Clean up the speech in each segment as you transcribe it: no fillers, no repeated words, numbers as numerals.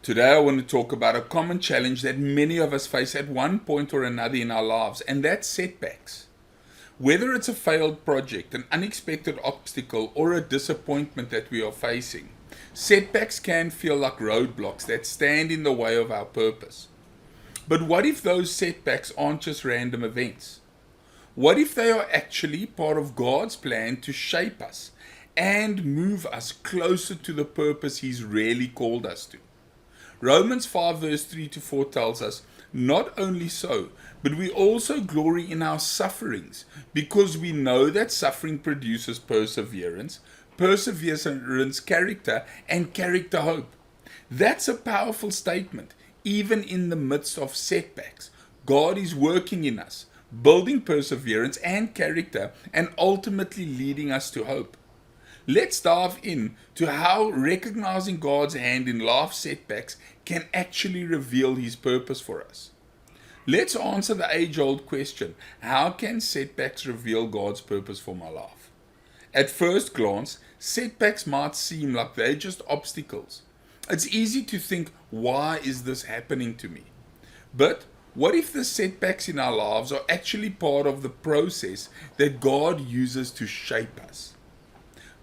Today I want to talk about a common challenge that many of us face at one point or another in our lives, and that's setbacks. Whether it's a failed project, an unexpected obstacle, or a disappointment that we are facing, setbacks can feel like roadblocks that stand in the way of our purpose. But what if those setbacks aren't just random events? What if they are actually part of God's plan to shape us and move us closer to the purpose He's really called us to? Romans 5 verse 3 to 4 tells us, not only so, but we also glory in our sufferings, because we know that suffering produces perseverance, perseverance character, and character hope. That's a powerful statement. Even in the midst of setbacks, God is working in us, building perseverance and character, and ultimately leading us to hope. Let's dive in to how recognizing God's hand in life setbacks can actually reveal His purpose for us. Let's answer the age-old question, how can setbacks reveal God's purpose for my life? At first glance, setbacks might seem like they're just obstacles. It's easy to think, why is this happening to me? But what if the setbacks in our lives are actually part of the process that God uses to shape us?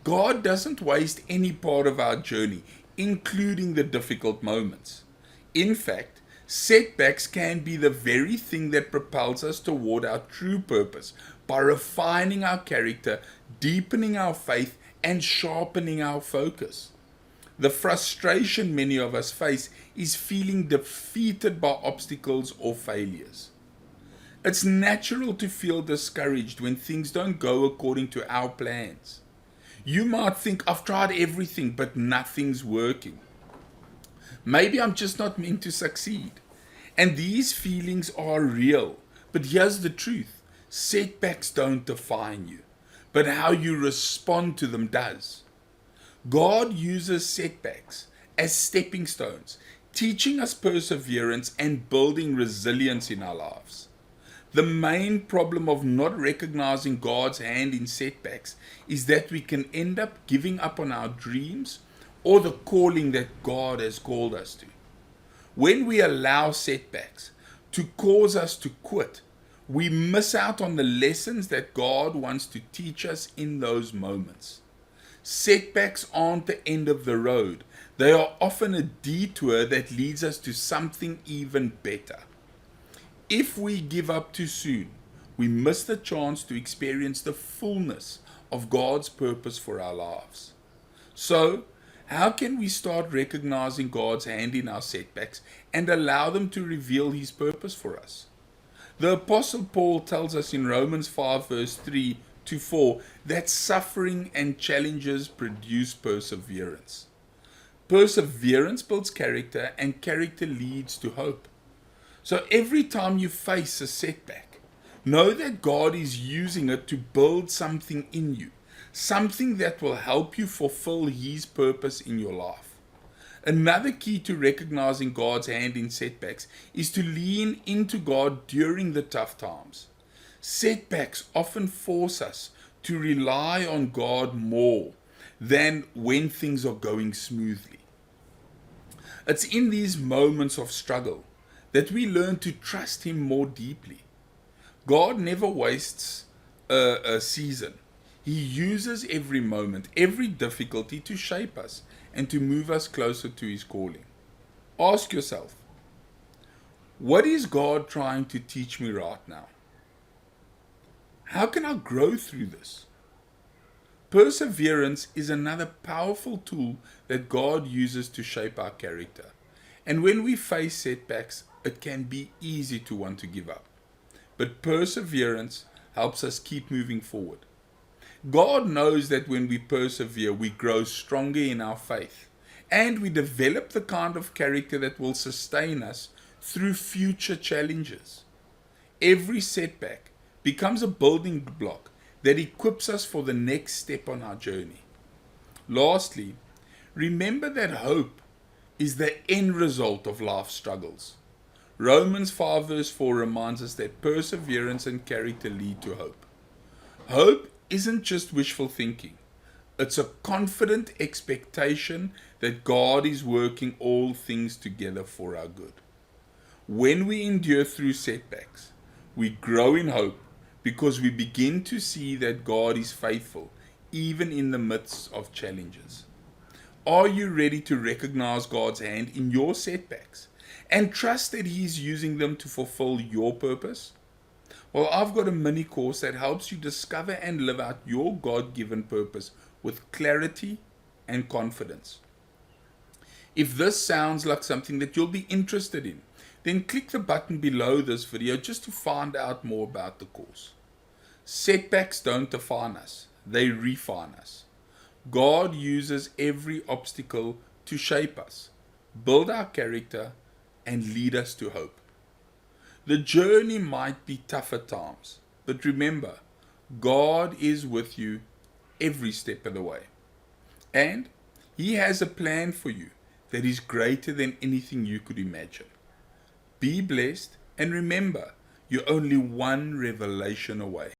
God doesn't waste any part of our journey, including the difficult moments. In fact, setbacks can be the very thing that propels us toward our true purpose by refining our character, deepening our faith, and sharpening our focus. The frustration many of us face is feeling defeated by obstacles or failures. It's natural to feel discouraged when things don't go according to our plans. You might think, I've tried everything, but nothing's working. Maybe I'm just not meant to succeed. And these feelings are real. But here's the truth. Setbacks don't define you, but how you respond to them does. God uses setbacks as stepping stones, teaching us perseverance and building resilience in our lives. The main problem of not recognizing God's hand in setbacks is that we can end up giving up on our dreams or the calling that God has called us to. When we allow setbacks to cause us to quit, we miss out on the lessons that God wants to teach us in those moments. Setbacks aren't the end of the road. They are often a detour that leads us to something even better. If we give up too soon, we miss the chance to experience the fullness of God's purpose for our lives. So, how can we start recognizing God's hand in our setbacks and allow them to reveal His purpose for us? The Apostle Paul tells us in Romans 5 verse 3 to 4 that suffering and challenges produce perseverance. Perseverance builds character, and character leads to hope. So every time you face a setback, know that God is using it to build something in you, something that will help you fulfill His purpose in your life. Another key to recognizing God's hand in setbacks is to lean into God during the tough times. Setbacks often force us to rely on God more than when things are going smoothly. It's in these moments of struggle that we learn to trust Him more deeply. God never wastes a season. He uses every moment, every difficulty to shape us and to move us closer to His calling. Ask yourself, what is God trying to teach me right now? How can I grow through this? Perseverance is another powerful tool that God uses to shape our character. And when we face setbacks, it can be easy to want to give up. But perseverance helps us keep moving forward. God knows that when we persevere, we grow stronger in our faith, and we develop the kind of character that will sustain us through future challenges. Every setback becomes a building block that equips us for the next step on our journey. Lastly, remember that hope is the end result of life's struggles. Romans 5 verse 4 reminds us that perseverance and character lead to hope. Hope isn't just wishful thinking. It's a confident expectation that God is working all things together for our good. When we endure through setbacks, we grow in hope because we begin to see that God is faithful even in the midst of challenges. Are you ready to recognize God's hand in your setbacks and trust that He is using them to fulfill your purpose? Well, I've got a mini course that helps you discover and live out your God-given purpose with clarity and confidence. If this sounds like something that you'll be interested in, then click the button below this video just to find out more about the course. Setbacks don't define us, they refine us. God uses every obstacle to shape us, build our character, and lead us to hope. The journey might be tough at times, but remember, God is with you every step of the way. And He has a plan for you that is greater than anything you could imagine. Be blessed, and remember, you're only one revelation away.